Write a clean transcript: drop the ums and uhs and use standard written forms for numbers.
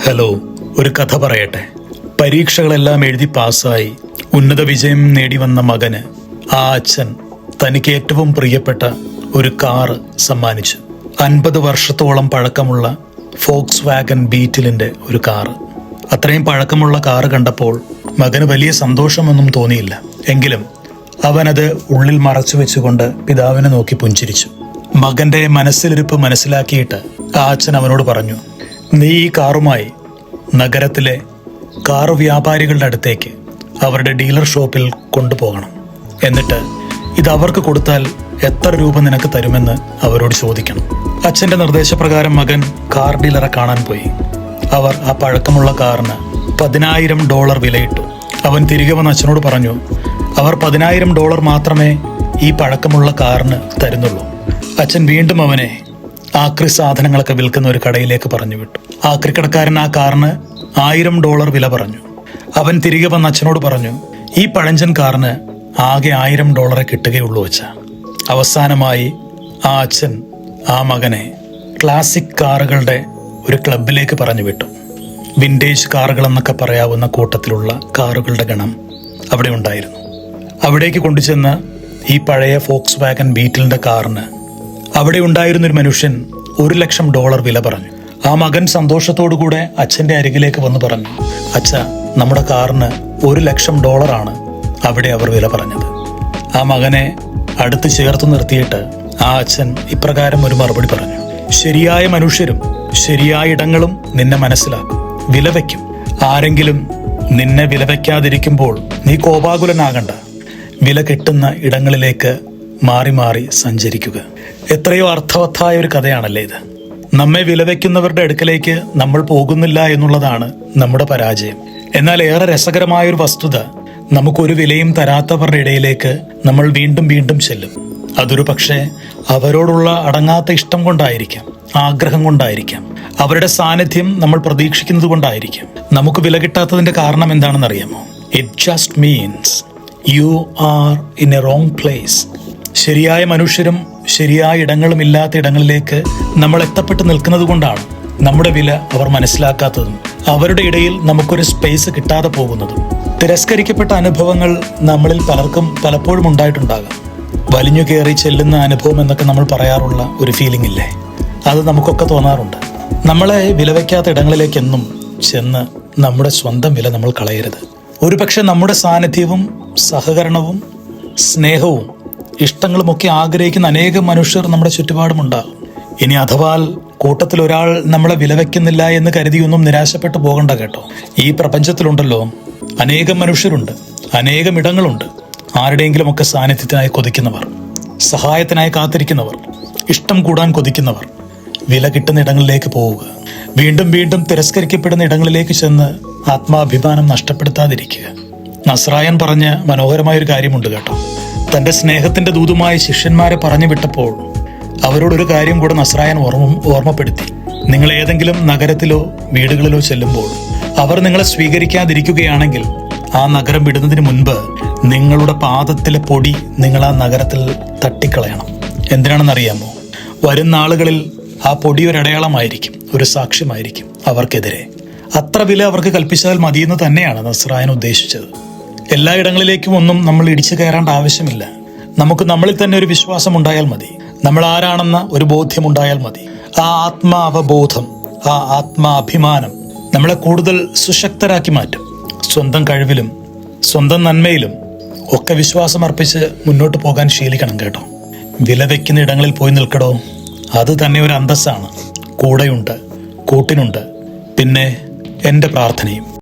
Hello, ഒരു കഥ പറയട്ടെ. പരീക്ഷകളെല്ലാം എഴുതി പാസ്സായി ഉന്നത വിജയം നേടി വന്ന മകന് ആ അച്ഛൻ തനിക്ക് ഏറ്റവും പ്രിയപ്പെട്ട ഒരു കാറ് സമ്മാനിച്ചു. 50 വർഷത്തോളം പഴക്കമുള്ള ഫോക്സ് വാഗൻ ബീറ്റിലിന്റെ ഒരു കാറ്. അത്രയും പഴക്കമുള്ള കാറ് കണ്ടപ്പോൾ മകന് വലിയ സന്തോഷമൊന്നും തോന്നിയില്ല. എങ്കിലും അവനത് ഉള്ളിൽ മറച്ചു വെച്ചുകൊണ്ട് പിതാവിനെ നോക്കി പുഞ്ചിരിച്ചു. മകന്റെ മനസ്സിലിരിപ്പ് മനസ്സിലാക്കിയിട്ട് ആ അച്ഛൻ അവനോട് പറഞ്ഞു, നീ ഈ കാറുമായി നഗരത്തിലെ കാർ വ്യാപാരികളുടെ അടുത്തേക്ക് അവരുടെ ഡീലർ ഷോപ്പിൽ കൊണ്ടുപോകണം. എന്നിട്ട് ഇത് അവർക്ക് കൊടുത്താൽ എത്ര രൂപ നിനക്ക് തരുമെന്ന് അവരോട് ചോദിക്കണം. അച്ഛൻ്റെ നിർദ്ദേശപ്രകാരം മകൻ കാർ ഡീലറെ കാണാൻ പോയി. അവർ ആ പഴക്കമുള്ള കാറിന് $10,000 വിലയിട്ടു. അവൻ തിരികെ വന്ന് അച്ഛനോട് പറഞ്ഞു, അവർ $10,000 മാത്രമേ ഈ പഴക്കമുള്ള കാറിന് തരുന്നുള്ളൂ. അച്ഛൻ വീണ്ടും അവനെ ആക്രി സാധനങ്ങളൊക്കെ വിൽക്കുന്ന ഒരു കടയിലേക്ക് പറഞ്ഞു വിട്ടു. ആക്രിക്കടക്കാരൻ ആ കാറിന് $1,000 വില പറഞ്ഞു. അവൻ തിരികെ വന്ന് അച്ഛനോട് പറഞ്ഞു, ഈ പഴഞ്ചൻ കാറിന് ആകെ $1,000 കിട്ടുകയുള്ളൂ അച്ഛ. അവസാനമായി ആ അച്ഛൻ ആ മകനെ ക്ലാസിക് കാറുകളുടെ ഒരു ക്ലബിലേക്ക് പറഞ്ഞു വിട്ടു. വിൻറ്റേജ് കാറുകൾ എന്നൊക്കെ പറയാവുന്ന കൂട്ടത്തിലുള്ള കാറുകളുടെ ഗണം അവിടെ ഉണ്ടായിരുന്നു. അവിടേക്ക് കൊണ്ടുചെന്ന് ഈ പഴയ ഫോക്സ് വാഗൻ ബീറ്റിലിന്റെ കാറിന് അവിടെ ഉണ്ടായിരുന്നൊരു മനുഷ്യൻ $1,00,000 വില പറഞ്ഞു. ആ മകൻ സന്തോഷത്തോടുകൂടെ അച്ഛൻ്റെ അരികിലേക്ക് വന്ന് പറഞ്ഞു, അച്ഛ, നമ്മുടെ കാറിന് $1,00,000 ആണ് അവിടെ അവർ വില പറഞ്ഞത്. ആ മകനെ അടുത്ത് ചേർത്ത് നിർത്തിയിട്ട് ആ അച്ഛൻ ഇപ്രകാരം ഒരു മറുപടി പറഞ്ഞു, ശരിയായ മനുഷ്യരും ശരിയായ ഇടങ്ങളും നിന്നെ മനസ്സിലാക്കും, വിലവയ്ക്കും. ആരെങ്കിലും നിന്നെ വിലവയ്ക്കാതിരിക്കുമ്പോൾ നീ കോപാകുലനാകണ്ട. വില കിട്ടുന്ന ഇടങ്ങളിലേക്ക് മാറി മാറി സഞ്ചരിക്കുക. എത്രയോ അർത്ഥവത്തായ ഒരു കഥയാണല്ലേ ഇത്. നമ്മെ വിലവയ്ക്കുന്നവരുടെ അടുക്കലേക്ക് നമ്മൾ പോകുന്നില്ല എന്നുള്ളതാണ് നമ്മുടെ പരാജയം. എന്നാൽ ഏറെ രസകരമായൊരു വസ്തുത, നമുക്കൊരു വിലയും തരാത്തവരുടെ ഇടയിലേക്ക് നമ്മൾ വീണ്ടും വീണ്ടും ചെല്ലും. അതൊരു പക്ഷേ അവരോടുള്ള അടങ്ങാത്ത ഇഷ്ടം കൊണ്ടായിരിക്കാം, ആഗ്രഹം കൊണ്ടായിരിക്കാം, അവരുടെ സാന്നിധ്യം നമ്മൾ പ്രതീക്ഷിക്കുന്നത് കൊണ്ടായിരിക്കാം. നമുക്ക് വില കിട്ടാത്തതിന്റെ കാരണം എന്താണെന്നറിയാമോ? It just means you are in A wrong place. ശരിയായ മനുഷ്യരും ശരിയായ ഇടങ്ങളും ഇല്ലാത്ത ഇടങ്ങളിലേക്ക് നമ്മൾ എത്തപ്പെട്ട് നിൽക്കുന്നത് കൊണ്ടാണ് നമ്മുടെ വില അവർ മനസ്സിലാക്കാത്തതും അവരുടെ ഇടയിൽ നമുക്കൊരു സ്പേസ് കിട്ടാതെ പോകുന്നതും. തിരസ്കരിക്കപ്പെട്ട അനുഭവങ്ങൾ നമ്മളിൽ പലർക്കും പലപ്പോഴും ഉണ്ടായിട്ടുണ്ടാകാം. വലിഞ്ഞു കയറി ചെല്ലുന്ന അനുഭവം എന്നൊക്കെ നമ്മൾ പറയാറുള്ള ഒരു ഫീലിംഗ് ഇല്ലേ? അത് നമുക്കൊക്കെ തോന്നാറുണ്ട്. നമ്മളെ വിലവയ്ക്കാത്ത ഇടങ്ങളിലേക്കെന്നും ചെന്ന് നമ്മുടെ സ്വന്തം വില നമ്മൾ കളയരുത്. ഒരുപക്ഷെ നമ്മുടെ സാന്നിധ്യവും സഹകരണവും സ്നേഹവും ഇഷ്ടങ്ങളുമൊക്കെ ആഗ്രഹിക്കുന്ന അനേകം മനുഷ്യർ നമ്മുടെ ചുറ്റുപാടുമുണ്ടാകും. ഇനി അഥവാ കൂട്ടത്തിൽ ഒരാൾ നമ്മളെ വിലവയ്ക്കുന്നില്ല എന്ന് കരുതിയൊന്നും നിരാശപ്പെട്ടു പോകണ്ട കേട്ടോ. ഈ പ്രപഞ്ചത്തിലുണ്ടല്ലോ അനേകം മനുഷ്യരുണ്ട്, അനേകം ഇടങ്ങളുണ്ട്. ആരുടെയെങ്കിലും ഒക്കെ സാന്നിധ്യത്തിനായി കൊതിക്കുന്നവർ, സഹായത്തിനായി കാത്തിരിക്കുന്നവർ, ഇഷ്ടം കൂടാൻ കൊതിക്കുന്നവർ. വില കിട്ടുന്ന ഇടങ്ങളിലേക്ക് പോവുക. വീണ്ടും വീണ്ടും തിരസ്കരിക്കപ്പെടുന്ന ഇടങ്ങളിലേക്ക് ചെന്ന് ആത്മാഭിമാനം നഷ്ടപ്പെടുത്താതിരിക്കുക. നസ്രായൻ പറഞ്ഞ മനോഹരമായൊരു കാര്യമുണ്ട് കേട്ടോ. തന്റെ സ്നേഹത്തിന്റെ ദൂതുമായി ശിഷ്യന്മാരെ പറഞ്ഞു വിട്ടപ്പോൾ അവരോടൊരു കാര്യം കൂടെ നസ്രായൻ ഓർമ്മപ്പെടുത്തി. നിങ്ങൾ ഏതെങ്കിലും നഗരത്തിലോ വീടുകളിലോ ചെല്ലുമ്പോൾ അവർ നിങ്ങളെ സ്വീകരിക്കാതിരിക്കുകയാണെങ്കിൽ ആ നഗരം വിടുന്നതിന് മുൻപ് നിങ്ങളുടെ പാദത്തിലെ പൊടി നിങ്ങൾ ആ നഗരത്തിൽ തട്ടിക്കളയണം. എന്തിനാണെന്നറിയാമോ? വരുന്ന ആളുകളിൽ ആ പൊടി ഒരു അടയാളമായിരിക്കും, ഒരു സാക്ഷ്യമായിരിക്കും അവർക്കെതിരെ. അത്ര വില അവർക്ക് കൽപ്പിച്ചാൽ മതിയെന്ന് തന്നെയാണ് നസ്രായൻ ഉദ്ദേശിച്ചത്. എല്ലായിടങ്ങളിലേക്കും ഒന്നും നമ്മൾ ഇടിച്ചു കയറേണ്ട ആവശ്യമില്ല. നമുക്ക് നമ്മളിൽ തന്നെ ഒരു വിശ്വാസം ഉണ്ടായാൽ മതി. നമ്മൾ ആരാണെന്ന ഒരു ബോധ്യമുണ്ടായാൽ മതി. ആ ആത്മാവബോധം, ആ ആത്മാഭിമാനം നമ്മളെ കൂടുതൽ സുശക്തരാക്കി മാറ്റും. സ്വന്തം കഴിവിലും സ്വന്തം നന്മയിലും ഒക്കെ വിശ്വാസം അർപ്പിച്ച് മുന്നോട്ട് പോകാൻ ശീലിക്കണം കേട്ടോ. വിലവയ്ക്കുന്ന ഇടങ്ങളിൽ പോയി നിൽക്കടോ. അത് തന്നെ ഒരു അന്തസ്സാണ്. കൂടെയുണ്ട്, കൂട്ടിനുണ്ട്, പിന്നെ എൻ്റെ പ്രാർത്ഥനയും.